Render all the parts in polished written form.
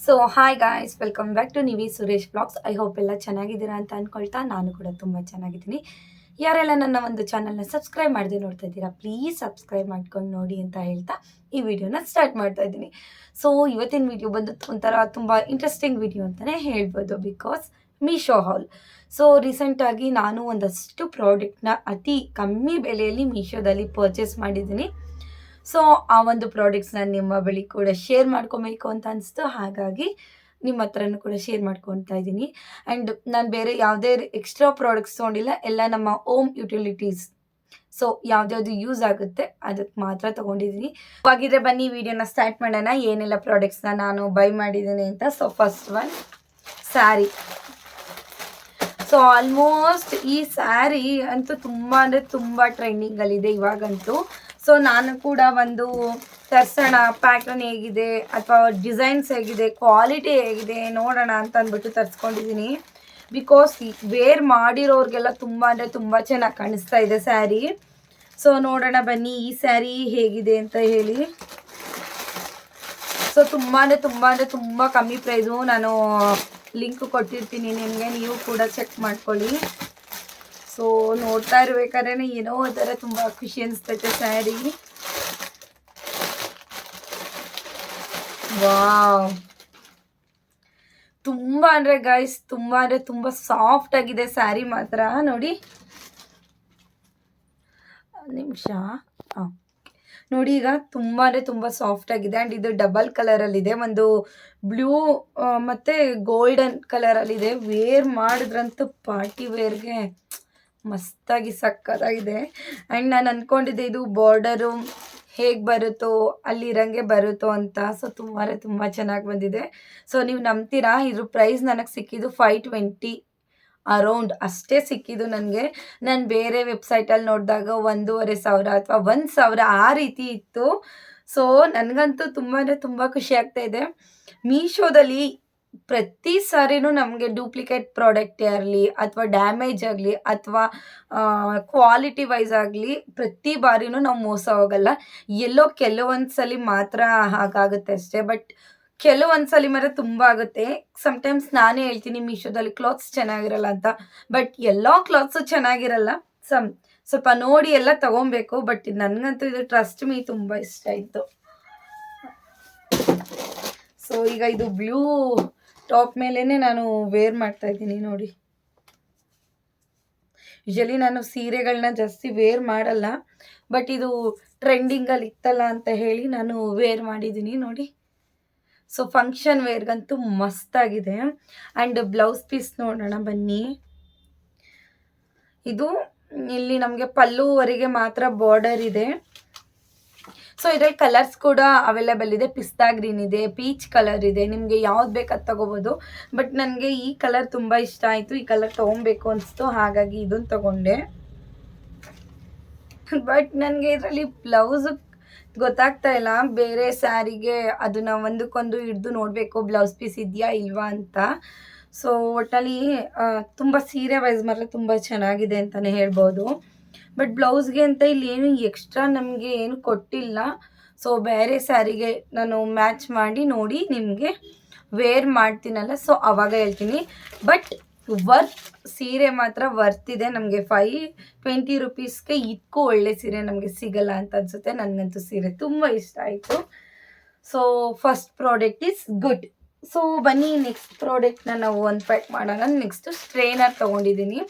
So hi guys, welcome back to Nivi Suresh blogs. I hope ಎಲ್ಲ ಚೆನ್ನಾಗಿದ್ದೀರಾ ಅಂತ ಅಂದ್ಕೊಳ್ತಾ ನಾನು ಕೂಡ ತುಂಬ ಚೆನ್ನಾಗಿದ್ದೀನಿ. ಯಾರೆಲ್ಲ ನನ್ನ ಒಂದು ಚಾನಲ್ನ ಸಬ್ಸ್ಕ್ರೈಬ್ ಮಾಡದೆ ನೋಡ್ತಾ ಇದ್ದೀರಾ, ಪ್ಲೀಸ್ ಸಬ್ಸ್ಕ್ರೈಬ್ ಮಾಡ್ಕೊಂಡು ನೋಡಿ ಅಂತ ಹೇಳ್ತಾ ಈ ವಿಡಿಯೋನ ಸ್ಟಾರ್ಟ್ ಮಾಡ್ತಾ ಇದ್ದೀನಿ. ಸೊ ಇವತ್ತಿನ ವಿಡಿಯೋ ಬಂದು ಒಂಥರ ತುಂಬ ಇಂಟ್ರೆಸ್ಟಿಂಗ್ ವಿಡಿಯೋ ಅಂತಲೇ ಹೇಳ್ಬೋದು, ಬಿಕಾಸ್ ಮೀಶೋ ಹಾಲ್. ಸೊ ರೀಸೆಂಟಾಗಿ ನಾನು ಒಂದಷ್ಟು ಪ್ರಾಡಕ್ಟ್ನ ಅತಿ ಕಮ್ಮಿ ಬೆಲೆಯಲ್ಲಿ ಮೀಶೋದಲ್ಲಿ ಪರ್ಚೇಸ್ ಮಾಡಿದ್ದೀನಿ. ಸೊ ಆ ಒಂದು ಪ್ರಾಡಕ್ಟ್ಸ್ನ ನಿಮ್ಮ ಬಳಿ ಕೂಡ ಶೇರ್ ಮಾಡ್ಕೊಬೇಕು ಅಂತ ಅನಿಸ್ತು, ಹಾಗಾಗಿ ನಿಮ್ಮ ಹತ್ರನೂ ಕೂಡ ಶೇರ್ ಮಾಡ್ಕೊತಾ ಇದ್ದೀನಿ. ಆ್ಯಂಡ್ ನಾನು ಬೇರೆ ಯಾವುದೇ ಎಕ್ಸ್ಟ್ರಾ ಪ್ರಾಡಕ್ಟ್ಸ್ ತೊಗೊಂಡಿಲ್ಲ, ಎಲ್ಲ ನಮ್ಮ ಓಮ್ ಯುಟಿಲಿಟೀಸ್. ಸೊ ಯಾವ್ದ್ಯಾವ್ದು ಯೂಸ್ ಆಗುತ್ತೆ ಅದಕ್ಕೆ ಮಾತ್ರ ತೊಗೊಂಡಿದ್ದೀನಿ. ಹಾಗಿದ್ರೆ ಬನ್ನಿ ವಿಡಿಯೋನ ಸ್ಟಾರ್ಟ್ ಮಾಡೋಣ, ಏನೆಲ್ಲ ಪ್ರಾಡಕ್ಟ್ಸ್ನ ನಾನು ಬೈ ಮಾಡಿದ್ದೀನಿ ಅಂತ. So first one sari. So almost ಈ ಸ್ಯಾರಿ ಅಂತೂ ತುಂಬ ಅಂದರೆ ತುಂಬ ಟ್ರೆಂಡಿಂಗಲ್ಲಿದೆ ಇವಾಗಂತೂ. ಸೊ ನಾನು ಕೂಡ ಒಂದು ತರ್ಸೋಣ, ಪ್ಯಾಟರ್ನ್ ಹೇಗಿದೆ ಅಥವಾ ಡಿಸೈನ್ಸ್ ಹೇಗಿದೆ, ಕ್ವಾಲಿಟಿ ಹೇಗಿದೆ ನೋಡೋಣ ಅಂತ ಅಂದ್ಬಿಟ್ಟು ತರಿಸ್ಕೊಂಡಿದ್ದೀನಿ. ಬಿಕಾಸ್ ವೇರ್ ಮಾಡಿರೋರಿಗೆಲ್ಲ ತುಂಬ ಅಂದರೆ ತುಂಬ ಚೆನ್ನಾಗಿ ಕಾಣಿಸ್ತಾ ಇದೆ ಸ್ಯಾರಿ. ಸೊ ನೋಡೋಣ ಬನ್ನಿ ಈ ಸ್ಯಾರಿ ಹೇಗಿದೆ ಅಂತ ಹೇಳಿ. ಸೊ ತುಂಬ ಅಂದರೆ ತುಂಬ ಕಮ್ಮಿ ಪ್ರೈಸು. ನಾನು ಲಿಂಕ್ ಕೊಟ್ಟಿರ್ತೀನಿ ನಿಮಗೆ, ನೀವು ಕೂಡ ಚೆಕ್ ಮಾಡ್ಕೊಳ್ಳಿ. ಸೊ ನೋಡ್ತಾ ಇರ್ಬೇಕಾದ್ರೆ ಏನೋ ಒಂಥರ ತುಂಬ ಖುಷಿ ಅನಿಸ್ತೈತೆ ಸ್ಯಾರಿ. ವಾವ್, ತುಂಬ ಅಂದರೆ ಗೈಸ್ ತುಂಬ ಅಂದರೆ ತುಂಬ ಸಾಫ್ಟ್ ಆಗಿದೆ ಸ್ಯಾರಿ ಮಾತ್ರ. ನೋಡಿ ನಿಮಿಷ, ನೋಡಿ ಈಗ ತುಂಬ ಅಂದರೆ ತುಂಬ ಸಾಫ್ಟ್ ಆಗಿದೆ. ಆ್ಯಂಡ್ ಇದು ಡಬಲ್ ಕಲರಲ್ಲಿದೆ, ಒಂದು ಬ್ಲೂ ಮತ್ತು ಗೋಲ್ಡನ್ ಕಲರಲ್ಲಿದೆ. ವೇರ್ ಮಾಡಿದ್ರಂತೂ ಪಾರ್ಟಿ ವೇರ್ಗೆ ಮಸ್ತಾಗಿ ಸಕ್ಕತ್ತಾಗಿದೆ. ಆ್ಯಂಡ್ ನಾನು ಅಂದ್ಕೊಂಡಿದ್ದೆ ಇದು ಬಾರ್ಡರು ಹೇಗೆ ಬರುತ್ತೋ ಅಲ್ಲಿರಂಗೆ ಬರುತ್ತೋ ಅಂತ. ಸೊ ತುಂಬ ಚೆನ್ನಾಗಿ ಬಂದಿದೆ. ಸೊ ನೀವು ನಂಬ್ತೀರಾ, ಇದ್ರ ಪ್ರೈಸ್ ನನಗೆ ಸಿಕ್ಕಿದ್ದು 520 ಅರೌಂಡ್ ಅಷ್ಟೇ ಸಿಕ್ಕಿದ್ದು ನನಗೆ. ನಾನು ಬೇರೆ ವೆಬ್ಸೈಟಲ್ಲಿ ನೋಡಿದಾಗ 1500 ಅಥವಾ 1000 ಆ ರೀತಿ ಇತ್ತು. ಸೊ ನನಗಂತೂ ತುಂಬ ಅಂದರೆ ತುಂಬ ಖುಷಿ ಆಗ್ತಾ ಇದೆ. ಮೀಶೋದಲ್ಲಿ ಪ್ರತಿ ಸಾರಿನೂ ನಮಗೆ ಡೂಪ್ಲಿಕೇಟ್ ಪ್ರಾಡಕ್ಟೇ ಆಗಲಿ ಅಥವಾ ಡ್ಯಾಮೇಜ್ ಆಗಲಿ ಅಥವಾ ಕ್ವಾಲಿಟಿ ವೈಸ್ ಆಗಲಿ ಪ್ರತಿ ಬಾರಿನೂ ನಾವು ಮೋಸ ಹೋಗಲ್ಲ. ಎಲ್ಲೋ ಕೆಲವೊಂದು ಸಲ ಮಾತ್ರ ಹಾಗಾಗುತ್ತೆ ಅಷ್ಟೇ, ಬಟ್ ಕೆಲವೊಂದು ಸಲ ಮಾತ್ರ ತುಂಬ ಆಗುತ್ತೆ. ಸಮ್ಟೈಮ್ಸ್ ನಾನೇ ಹೇಳ್ತೀನಿ ಮೀಶೋದಲ್ಲಿ ಕ್ಲಾತ್ಸ್ ಚೆನ್ನಾಗಿರಲ್ಲ ಅಂತ, ಬಟ್ ಎಲ್ಲ ಕ್ಲಾತ್ಸು ಚೆನ್ನಾಗಿರಲ್ಲ. ಸ್ವಲ್ಪ ನೋಡಿ ಎಲ್ಲ ತೊಗೊಬೇಕು. ಬಟ್ ನನಗಂತೂ ಇದು ಟ್ರಸ್ಟ್ ಮೀ ತುಂಬ ಇಷ್ಟ ಆಯಿತು. ಸೊ ಈಗ ಇದು ಬ್ಲೂ ಟಾಪ್ ಮೇಲೇ ನಾನು ವೇರ್ ಮಾಡ್ತಾ ಇದ್ದೀನಿ ನೋಡಿ. ಯೂಶಲಿ ನಾನು ಸೀರೆಗಳನ್ನ ಜಾಸ್ತಿ ವೇರ್ ಮಾಡಲ್ಲ, ಬಟ್ ಇದು ಟ್ರೆಂಡಿಂಗಲ್ಲಿ ಇತ್ತಲ್ಲ ಅಂತ ಹೇಳಿ ನಾನು ವೇರ್ ಮಾಡಿದ್ದೀನಿ ನೋಡಿ. ಸೊ ಫಂಕ್ಷನ್ ವೇರ್ಗಂತೂ ಮಸ್ತಾಗಿದೆ. ಆ್ಯಂಡ್ ಬ್ಲೌಸ್ ಪೀಸ್ ನೋಡೋಣ ಬನ್ನಿ. ಇದು ಇಲ್ಲಿ ನಮಗೆ ಪಲ್ಲುವರೆಗೆ ಮಾತ್ರ ಬಾರ್ಡರ್ ಇದೆ. ಸೊ ಇದರಲ್ಲಿ ಕಲರ್ಸ್ ಕೂಡ ಅವೈಲೇಬಲ್ ಇದೆ. ಪಿಸ್ತಾ ಗ್ರೀನ್ ಇದೆ, ಪೀಚ್ ಕಲರ್ ಇದೆ, ನಿಮಗೆ ಯಾವ್ದು ಬೇಕಾದ್ ತಗೋಬೋದು. ಬಟ್ ನನಗೆ ಈ ಕಲರ್ ತುಂಬ ಇಷ್ಟ ಆಯಿತು, ಈ ಕಲರ್ ತೊಗೊಬೇಕು ಅನಿಸ್ತು, ಹಾಗಾಗಿ ಇದನ್ನು ತಗೊಂಡೆ. ಬಟ್ ನನಗೆ ಇದರಲ್ಲಿ ಬ್ಲೌಸ್ ಗೊತ್ತಾಗ್ತಾ ಇಲ್ಲ, ಬೇರೆ ಸ್ಯಾರಿಗೆ ಅದನ್ನು ಒಂದಕ್ಕೊಂದು ಹಿಡ್ದು ನೋಡಬೇಕು ಬ್ಲೌಸ್ ಪೀಸ್ ಇದೆಯಾ ಇಲ್ವಾ ಅಂತ. ಸೊ ಒಟ್ಟಲ್ಲಿ ತುಂಬ ಸೀರೆ ವೈಸ್ ಮಾತ್ರ ತುಂಬ ಚೆನ್ನಾಗಿದೆ ಅಂತಲೇ ಹೇಳ್ಬೋದು. ಬಟ್ ಬ್ಲೌಸ್ಗೆ ಅಂತ ಇಲ್ಲಿ ಏನು ಎಕ್ಸ್ಟ್ರಾ ನಮಗೆ ಏನು ಕೊಟ್ಟಿಲ್ಲ. ಸೊ ಬೇರೆ ಸ್ಯಾರಿಗೆ ನಾನು ಮ್ಯಾಚ್ ಮಾಡಿ ನೋಡಿ ನಿಮಗೆ ವೇರ್ ಮಾಡ್ತೀನಲ್ಲ, ಸೊ ಆವಾಗ ಹೇಳ್ತೀನಿ. ಬಟ್ ವರ್ತ್ ಸೀರೆ ಮಾತ್ರ ವರ್ತ್ ಇದೆ. ನಮಗೆ 520 ರುಪೀಸ್ಗೆ ಇದಕ್ಕೂ ಒಳ್ಳೆ ಸೀರೆ ನಮಗೆ ಸಿಗಲ್ಲ ಅಂತ ಅನಿಸುತ್ತೆ. ನನಗಂತೂ ಸೀರೆ ತುಂಬ ಇಷ್ಟ ಆಯಿತು. So first product is good. So ಬನ್ನಿ ನೆಕ್ಸ್ಟ್ ಪ್ರಾಡಕ್ಟ್ನ ನಾವು ಅನ್ಪ್ಯಾಕ್ ಮಾಡೋಣ. ನೆಕ್ಸ್ಟ್ ಸ್ಟ್ರೈನರ್ ತೊಗೊಂಡಿದ್ದೀನಿ.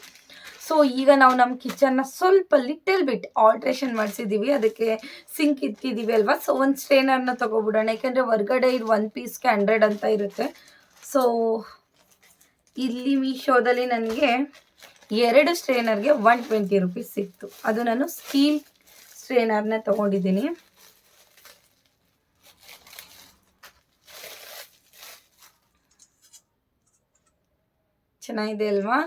ಸೊ ಈಗ ನಾವು ನಮ್ಮ ಕಿಚನ್ನ ಸ್ವಲ್ಪ ಲಿಟಲ್ ಬಿಟ್ ಆಲ್ಟ್ರೇಷನ್ ಮಾಡಿಸಿದ್ದೀವಿ, ಅದಕ್ಕೆ ಸಿಂಕ್ ಇಟ್ಟಿದ್ದೀವಿ ಅಲ್ವಾ. ಸೊ ಒಂದು ಸ್ಟ್ರೈನರ್ನ ತೊಗೊಬಿಡೋಣ, ಯಾಕೆಂದರೆ ಹೊರ್ಗಡೆ ಇದು 1 ಪೀಸ್ಗೆ 100 ಅಂತ ಇರುತ್ತೆ. ಸೊ ಇಲ್ಲಿ ಮೀಶೋದಲ್ಲಿ ನನಗೆ 2 ಸ್ಟ್ರೈನರ್ಗೆ 120 ರುಪೀಸ್ ಸಿಕ್ತು. ಅದು ನಾನು ಸ್ಟೀಲ್ ಸ್ಟ್ರೈನರ್ನ ತೊಗೊಂಡಿದ್ದೀನಿ. ಚೆನ್ನಾಗಿದೆ ಅಲ್ವಾ,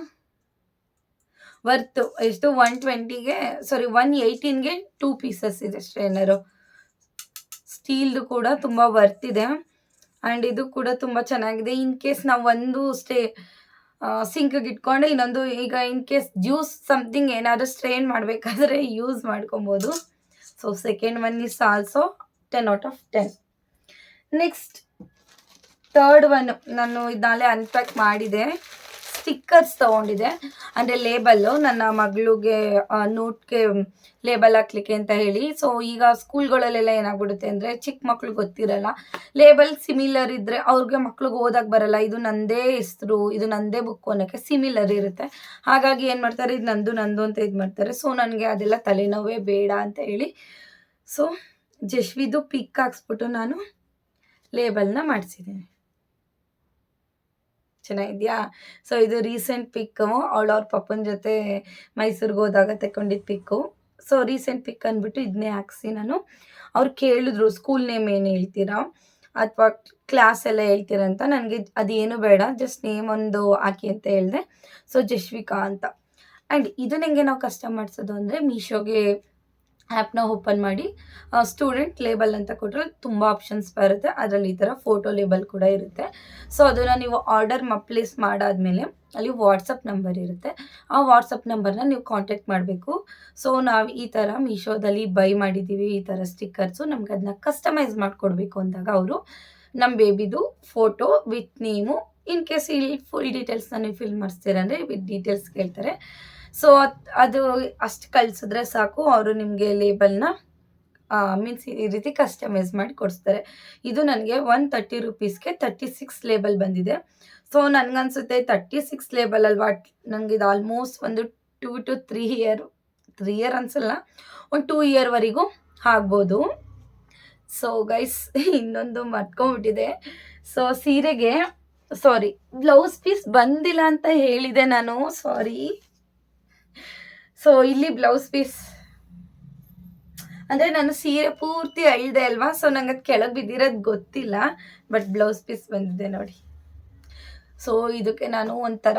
ವರ್ತು. ಎಷ್ಟು 120ಗೆ 118ಗೆ 2 ಪೀಸಸ್ ಇದೆ ಸ್ಟ್ರೈನರು. ಸ್ಟೀಲ್ದು ಕೂಡ ತುಂಬ ವರ್ತಿದೆ. ಆ್ಯಂಡ್ ಇದು ಕೂಡ ತುಂಬ ಚೆನ್ನಾಗಿದೆ. ಇನ್ ಕೇಸ್ ನಾವು ಒಂದು ಸಿಂಕ್ಗೆ ಇಟ್ಕೊಂಡೆ ಇನ್ನೊಂದು ಈಗ ಇನ್ ಕೇಸ್ ಜ್ಯೂಸ್ ಸಮಥಿಂಗ್ ಏನಾದರೂ ಸ್ಟ್ರೈನ್ ಮಾಡಬೇಕಾದ್ರೆ ಯೂಸ್ ಮಾಡ್ಕೊಬೋದು. So second one is also 10 out of 10. Next third one ನಾನು ಇದನ್ನೇ ಅನ್ಪ್ಯಾಕ್ ಮಾಡಿದೆ. ಸ್ಟಿಕ್ಕರ್ಸ್ ತೊಗೊಂಡಿದ್ದೆ, ಅಂದರೆ ಲೇಬಲ್ಲು ನನ್ನ ಮಗಳಿಗೆ ನೋಟ್ಗೆ ಲೇಬಲ್ ಹಾಕ್ಲಿಕ್ಕೆ ಅಂತ ಹೇಳಿ. ಸೊ ಈಗ ಸ್ಕೂಲ್ಗಳಲ್ಲೆಲ್ಲ ಏನಾಗ್ಬಿಡುತ್ತೆ ಅಂದರೆ ಚಿಕ್ಕ ಮಕ್ಳು ಗೊತ್ತಿರಲ್ಲ, ಲೇಬಲ್ ಸಿಮಿಲರ್ ಇದ್ದರೆ ಅವ್ರಿಗೆ ಮಕ್ಳಿಗೆ ಓದಕ್ಕೆ ಬರಲ್ಲ, ಇದು ನಂದೇ ಹೆಸರು, ಇದು ನಂದೇ ಬುಕ್ಕು ಅನ್ನೋಕ್ಕೆ ಸಿಮಿಲರ್ ಇರುತ್ತೆ. ಹಾಗಾಗಿ ಏನು ಮಾಡ್ತಾರೆ, ಇದು ನಂದು ನಂದು ಅಂತ ಇದು ಮಾಡ್ತಾರೆ. ಸೊ ನನಗೆ ಅದೆಲ್ಲ ತಲೆನೋವೇ ಬೇಡ ಅಂತ ಹೇಳಿ ಸೊ ಜಶ್ವಿದು ಪಿಕ್ ಹಾಕ್ಸ್ಬಿಟ್ಟು ನಾನು ಲೇಬಲ್ನ ಮಾಡಿಸಿದ್ದೀನಿ. ಚೆನ್ನಾಗಿದೆಯಾ? ಸೊ ಇದು ರೀಸೆಂಟ್ ಪಿಕ್ಕು, ಅವ್ರ ಪಪ್ಪನ ಜೊತೆ ಮೈಸೂರಿಗೆ ಹೋದಾಗ ತಗೊಂಡಿದ್ದ ಪಿಕ್ಕು. ಸೊ ರೀಸೆಂಟ್ ಪಿಕ್ ಅಂದ್ಬಿಟ್ಟು ಇದನ್ನೇ ಹಾಕ್ಸಿ ನಾನು. ಅವ್ರು ಕೇಳಿದ್ರು ಸ್ಕೂಲ್ ನೇಮ್ ಏನು ಹೇಳ್ತೀರಾ ಅಥವಾ ಕ್ಲಾಸ್ ಎಲ್ಲ ಹೇಳ್ತೀರಾ ಅಂತ. ನನಗೆ ಅದೇನು ಬೇಡ, ಜಸ್ಟ್ ನೇಮ್ ಒಂದು ಹಾಕಿ ಅಂತ ಹೇಳಿದೆ. ಸೊ ಜಶ್ವಿಕಾ ಅಂತ. ಆ್ಯಂಡ್ ಇದನ್ನ ಹೆಂಗೆ ನಾವು ಕಸ್ಟಮ್ ಮಾಡಿಸೋದು ಅಂದರೆ, ಮೀಶೋಗೆ ಆ್ಯಪ್ನ ಓಪನ್ ಮಾಡಿ ಸ್ಟೂಡೆಂಟ್ ಲೇಬಲ್ ಅಂತ ಕೊಟ್ಟರೆ ತುಂಬ ಆಪ್ಷನ್ಸ್ ಬರುತ್ತೆ. ಅದರಲ್ಲಿ ಈ ಥರ ಫೋಟೋ ಲೇಬಲ್ ಕೂಡ ಇರುತ್ತೆ. ಸೊ ಅದನ್ನು ನೀವು ಆರ್ಡರ್ ಪ್ಲೇಸ್ ಮಾಡಾದಮೇಲೆ ಅಲ್ಲಿ ವಾಟ್ಸಪ್ ನಂಬರ್ ಇರುತ್ತೆ. ಆ ವಾಟ್ಸಪ್ ನಂಬರ್ನ ನೀವು ಕಾಂಟ್ಯಾಕ್ಟ್ ಮಾಡಬೇಕು. ಸೊ ನಾವು ಈ ಥರ ಮೀಶೋದಲ್ಲಿ ಬೈ ಮಾಡಿದ್ದೀವಿ ಈ ಥರ ಸ್ಟಿಕ್ಕರ್ಸು, ನಮ್ಗೆ ಅದನ್ನ ಕಸ್ಟಮೈಸ್ ಮಾಡಿಕೊಡ್ಬೇಕು ಅಂದಾಗ ಅವರು ನಮ್ಮ ಬೇಬಿದು photo with name, in case ಇಲ್ಲಿ ಫುಲ್ ಡೀಟೇಲ್ಸ್ನ ನೀವು ಫಿಲ್ ಮಾಡಿಸ್ತೀರ ಅಂದರೆ ವಿತ್ ಡೀಟೇಲ್ಸ್ ಕೇಳ್ತಾರೆ. ಸೊ ಅದು ಅಷ್ಟು ಕಳಿಸಿದ್ರೆ ಸಾಕು, ಅವರು ನಿಮಗೆ ಲೇಬಲ್ನ ಮೀನ್ಸ್ ಈ ರೀತಿ ಕಸ್ಟಮೈಸ್ ಮಾಡಿ ಕೊಡಿಸ್ತಾರೆ. ಇದು ನನಗೆ 130 ರೂಪೀಸ್ಗೆ 36 ಲೇಬಲ್ ಬಂದಿದೆ. ಸೊ ನನಗನ್ಸುತ್ತೆ 36 ಲೇಬಲ್ ಅಲ್ವಾ, ನನಗೆ ಇದು ಆಲ್ಮೋಸ್ಟ್ ಒಂದು 2 to 3 ಇಯರ್ ಅನ್ಸಲ್ಲ, ಒಂದು 2 ಇಯರ್ವರೆಗೂ ಆಗ್ಬೋದು. ಸೊ ಗೈಸ್ ಇನ್ನೊಂದು ಮರ್ತ್ಕೊಂಡ್ಬಿಟ್ಟಿದೆ. ಸೊ ಸೀರೆಗೆ ಬ್ಲೌಸ್ ಪೀಸ್ ಬಂದಿಲ್ಲ ಅಂತ ಹೇಳಿದೆ ನಾನು, ಸಾರಿ. ಸೊ ಇಲ್ಲಿ ಬ್ಲೌಸ್ ಪೀಸ್ ಅಂದರೆ ನಾನು ಸೀರೆ ಪೂರ್ತಿ ಅಳ್ದೆ ಅಲ್ವಾ, ಸೊ ನಂಗೆ ಅದು ಕೆಳಗೆ ಬಿದ್ದಿರೋದು ಗೊತ್ತಿಲ್ಲ, ಬಟ್ ಬ್ಲೌಸ್ ಪೀಸ್ ಬಂದಿದೆ ನೋಡಿ. ಸೊ ಇದಕ್ಕೆ ನಾನು ಒಂಥರ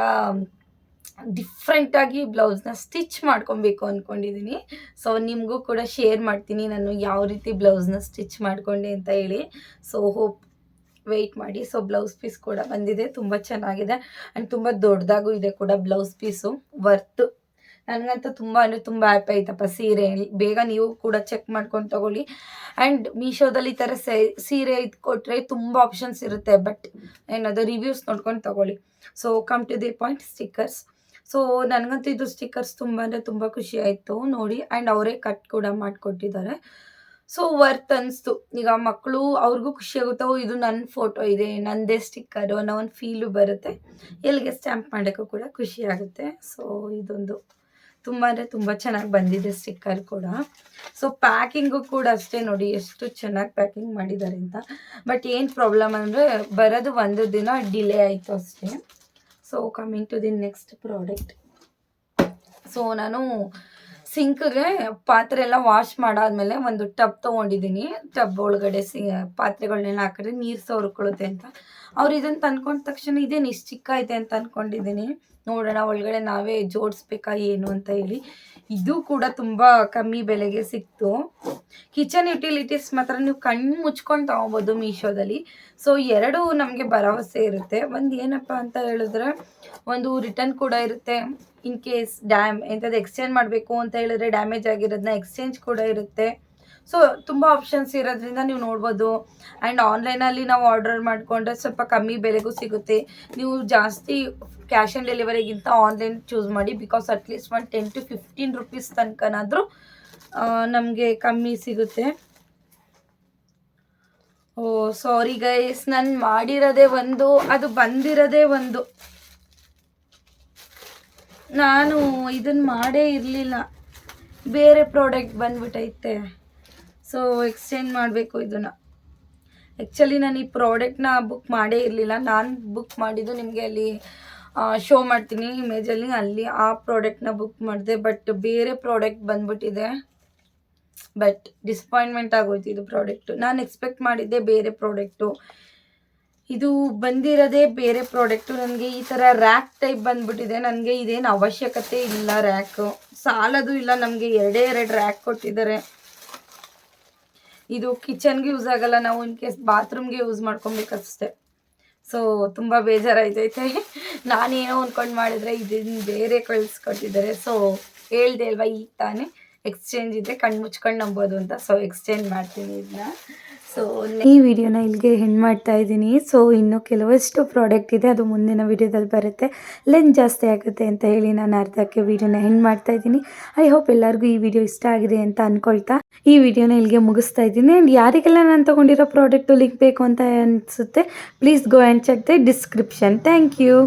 ಡಿಫ್ರೆಂಟಾಗಿ ಬ್ಲೌಸ್ನ ಸ್ಟಿಚ್ ಮಾಡ್ಕೊಬೇಕು ಅಂದ್ಕೊಂಡಿದ್ದೀನಿ. ಸೊ ನಿಮಗೂ ಕೂಡ ಶೇರ್ ಮಾಡ್ತೀನಿ ನಾನು ಯಾವ ರೀತಿ ಬ್ಲೌಸ್ನ ಸ್ಟಿಚ್ ಮಾಡ್ಕೊಂಡೆ ಅಂತ ಹೇಳಿ. ಸೊ ಹೋಪ್ ವೆಯ್ಟ್ ಮಾಡಿ. ಸೊ ಬ್ಲೌಸ್ ಪೀಸ್ ಕೂಡ ಬಂದಿದೆ, ತುಂಬ ಚೆನ್ನಾಗಿದೆ ಆ್ಯಂಡ್ ತುಂಬ ದೊಡ್ಡದಾಗೂ ಇದೆ ಕೂಡ ಬ್ಲೌಸ್ ಪೀಸು, ವರ್ತು. ನನಗಂತೂ ತುಂಬ ಅಂದರೆ ತುಂಬ ಹ್ಯಾಪಿ ಆಯ್ತಪ್ಪ ಸೀರೆ. ಬೇಗ ನೀವು ಕೂಡ ಚೆಕ್ ಮಾಡ್ಕೊಂಡು ತೊಗೊಳ್ಳಿ. ಆ್ಯಂಡ್ ಮೀಶೋದಲ್ಲಿ ಈ ಥರ ಸೀರೆ ಇದು ಕೊಟ್ಟರೆ ತುಂಬ ಆಪ್ಷನ್ಸ್ ಇರುತ್ತೆ, ಬಟ್ ಏನದು ರಿವ್ಯೂಸ್ ನೋಡ್ಕೊಂಡು ತೊಗೊಳ್ಳಿ. So come to the point, stickers. So ನನಗಂತೂ ಇದು ಸ್ಟಿಕ್ಕರ್ಸ್ ತುಂಬ ಅಂದರೆ ತುಂಬ ಖುಷಿ ಆಯಿತು ನೋಡಿ. ಆ್ಯಂಡ್ ಅವರೇ ಕಟ್ ಕೂಡ ಮಾಡಿಕೊಟ್ಟಿದ್ದಾರೆ. ಸೊ ವರ್ತ್ ಅನಿಸ್ತು. ಈಗ ಮಕ್ಕಳು ಅವ್ರಿಗೂ ಖುಷಿ ಆಗುತ್ತೋ, ಇದು ನನ್ನ ಫೋಟೋ ಇದೆ, ನನ್ನದೇ ಸ್ಟಿಕ್ಕರು ಅನ್ನೋ ಒಂದು ಫೀಲು ಬರುತ್ತೆ. ಎಲ್ಲಿಗೆ ಸ್ಟ್ಯಾಂಪ್ ಮಾಡೋಕ್ಕೂ ಕೂಡ ಖುಷಿ ಆಗುತ್ತೆ. ಸೊ ಇದೊಂದು ತುಂಬ ಅಂದರೆ ತುಂಬ ಚೆನ್ನಾಗಿ ಬಂದಿದೆ ಸ್ಟಿಕ್ಕರ್ ಕೂಡ. ಸೊ ಪ್ಯಾಕಿಂಗು ಕೂಡ ಅಷ್ಟೇ ನೋಡಿ ಎಷ್ಟು ಚೆನ್ನಾಗಿ ಪ್ಯಾಕಿಂಗ್ ಮಾಡಿದ್ದಾರೆ ಅಂತ. ಬಟ್ ಏನು ಪ್ರಾಬ್ಲಮ್ ಅಂದರೆ ಬರೋದು ಒಂದು ದಿನ ಡಿಲೇ ಆಯಿತು ಅಷ್ಟೇ. So coming to the next product. So ನಾನು ಸಿಂಕ್ಗೆ ಪಾತ್ರೆ ಎಲ್ಲ ವಾಶ್ ಮಾಡಾದ್ಮೇಲೆ ಒಂದು ಟಬ್ ತೊಗೊಂಡಿದ್ದೀನಿ. ಟಬ್ ಒಳಗಡೆ ಪಾತ್ರೆಗಳನ್ನೆಲ್ಲ ಹಾಕಿದ್ರೆ ನೀರು ಸೋರ್ಕೊಳ್ಳುತ್ತೆ ಅಂತ. ಅವ್ರು ಇದನ್ನು ತಂದ್ಕೊಂಡ ತಕ್ಷಣ ಇದೇನು ಇಷ್ಟು ಚಿಕ್ಕ ಐತೆ ಅಂತ ಅಂದ್ಕೊಂಡಿದ್ದೀನಿ. ನೋಡೋಣ ಒಳಗಡೆ ನಾವೇ ಜೋಡಿಸ್ಬೇಕಾ ಏನು ಅಂತ ಹೇಳಿ. ಇದು ಕೂಡ ತುಂಬ ಕಮ್ಮಿ ಬೆಲೆಗೆ ಸಿಕ್ತು. ಕಿಚನ್ ಯುಟಿಲಿಟೀಸ್ ಮಾತ್ರ ನೀವು ಕಣ್ಣು ಮುಚ್ಕೊಂಡು ತೊಗೊಬೋದು ಮೀಶೋದಲ್ಲಿ. ಸೊ ಎರಡು ನಮಗೆ ಭರವಸೆ ಇರುತ್ತೆ. ಒಂದು ಏನಪ್ಪ ಅಂತ ಹೇಳಿದ್ರೆ, ಒಂದು ರಿಟರ್ನ್ ಕೂಡ ಇರುತ್ತೆ. ಇನ್ ಕೇಸ್ ಎಂಥದ್ದು ಎಕ್ಸ್ಚೇಂಜ್ ಮಾಡಬೇಕು ಅಂತ ಹೇಳಿದ್ರೆ ಡ್ಯಾಮೇಜ್ ಆಗಿರೋದನ್ನ ಎಕ್ಸ್ಚೇಂಜ್ ಕೂಡ ಇರುತ್ತೆ. ಸೊ ತುಂಬ ಆಪ್ಷನ್ಸ್ ಇರೋದ್ರಿಂದ ನೀವು ನೋಡ್ಬೋದು. ಆ್ಯಂಡ್ ಆನ್ಲೈನಲ್ಲಿ ನಾವು ಆರ್ಡರ್ ಮಾಡಿಕೊಂಡ್ರೆ ಸ್ವಲ್ಪ ಕಮ್ಮಿ ಬೆಲೆಗೂ ಸಿಗುತ್ತೆ. ನೀವು ಜಾಸ್ತಿ ಕ್ಯಾಶ್ ಆನ್ ಡೆಲಿವರಿಗಿಂತ ಆನ್ಲೈನ್ ಚೂಸ್ ಮಾಡಿ, ಬಿಕಾಸ್ ಅಟ್ಲೀಸ್ಟ್ ಒಂದು 10 to 15 ರೂಪೀಸ್ ತನಕನಾದರೂ ನಮಗೆ ಕಮ್ಮಿ ಸಿಗುತ್ತೆ. ಓ ಸಾರಿ ಗೈಸ್, ನಾನು ಮಾಡಿರೋದೇ ಒಂದು, ಅದು ಬಂದಿರೋದೇ ಒಂದು. ನಾನು ಇದನ್ನು ಮಾಡೇ ಇರಲಿಲ್ಲ, ಬೇರೆ ಪ್ರಾಡಕ್ಟ್ ಬಂದ್ಬಿಟ್ಟೈತೆ. ಸೊ ಎಕ್ಸ್ಚೇಂಜ್ ಮಾಡಬೇಕು ಇದನ್ನು. ಆ್ಯಕ್ಚುಲಿ ನಾನು ಈ ಪ್ರಾಡಕ್ಟ್ನ ಬುಕ್ ಮಾಡೇ ಇರಲಿಲ್ಲ. ನಾನು ಬುಕ್ ಮಾಡಿದ್ದು ನಿಮಗೆ ಅಲ್ಲಿ ಶೋ ಮಾಡ್ತೀನಿ ಇಮೇಜಲ್ಲಿ, ಅಲ್ಲಿ ಆ ಪ್ರಾಡಕ್ಟ್ನ ಬುಕ್ ಮಾಡಿದೆ. ಬಟ್ ಬೇರೆ ಪ್ರಾಡಕ್ಟ್ ಬಂದ್ಬಿಟ್ಟಿದೆ. ಬಟ್ ಡಿಸಪಾಯಿಂಟ್ಮೆಂಟ್ ಆಗೋಯ್ತು ಇದು ಪ್ರಾಡಕ್ಟು. ನಾನು ಎಕ್ಸ್ಪೆಕ್ಟ್ ಮಾಡಿದ್ದೆ ಬೇರೆ ಪ್ರಾಡಕ್ಟು, ಇದು ಬಂದಿರೋದೇ ಬೇರೆ ಪ್ರಾಡಕ್ಟು. ನನಗೆ ಈ ಥರ ರ್ಯಾಕ್ ಟೈಪ್ ಬಂದ್ಬಿಟ್ಟಿದೆ. ನನಗೆ ಇದೇನು ಅವಶ್ಯಕತೆ ಇಲ್ಲ, ರ್ಯಾಕು ಸಾಲದು ಇಲ್ಲ. ನಮಗೆ 2 ರ್ಯಾಕ್ ಕೊಟ್ಟಿದ್ದಾರೆ. ಇದು ಕಿಚನ್ಗೆ ಯೂಸ್ ಆಗಲ್ಲ, ನಾವು ಇನ್ ಕೇಸ್ ಬಾತ್ರೂಮ್ಗೆ ಯೂಸ್ ಮಾಡ್ಕೊಬೇಕಷ್ಟೆ. ಸೊ ತುಂಬ ಬೇಜಾರಾಯ್ತೈತೆ. ನಾನೇನೋ ಅಂದ್ಕೊಂಡು ಮಾಡಿದ್ರೆ ಇದನ್ನು ಬೇರೆ ಕಳಿಸ್ಕೊಟ್ಟಿದ್ದಾರೆ. ಸೊ ಹೇಳ್ದೆ ಅಲ್ವಾ, ಈಗ ತಾನೇ ಎಕ್ಸ್ಚೇಂಜ್ ಇದ್ದರೆ ಕಣ್ಣು ಮುಚ್ಕೊಂಡು ನಂಬೋದು ಅಂತ. ಸೊ ಎಕ್ಸ್ಚೇಂಜ್ ಮಾಡ್ತೀನಿ ಇದನ್ನ. ಸೊ ಈ ವಿಡಿಯೋನ ಇಲ್ಲಿಗೆ ಹೆಣ್ಣು ಮಾಡ್ತಾ ಇದ್ದೀನಿ. ಸೊ ಇನ್ನು ಕೆಲವಷ್ಟು ಪ್ರಾಡಕ್ಟ್ ಇದೆ, ಅದು ಮುಂದಿನ ವಿಡಿಯೋದಲ್ಲಿ ಬರುತ್ತೆ. ಲೆಂತ್ ಜಾಸ್ತಿ ಆಗುತ್ತೆ ಅಂತ ಹೇಳಿ ನಾನು ಅರ್ಧಕ್ಕೆ ವಿಡಿಯೋನ ಹೆಣ್ಣು ಮಾಡ್ತಾ ಇದ್ದೀನಿ. ಐ ಹೋಪ್ ಎಲ್ಲರಿಗೂ ಈ ವಿಡಿಯೋ ಇಷ್ಟ ಆಗಿದೆ ಅಂತ ಅಂದ್ಕೊಳ್ತಾ ಈ ವಿಡಿಯೋನ ಇಲ್ಲಿಗೆ ಮುಗಿಸ್ತಾ ಇದ್ದೀನಿ. ಆ್ಯಂಡ್ ಯಾರಿಗೆಲ್ಲ ನಾನು ತೊಗೊಂಡಿರೋ ಪ್ರಾಡಕ್ಟು ಲಿಂಕ್ ಬೇಕು ಅಂತ ಅನಿಸುತ್ತೆ, please go and check the description. Thank you.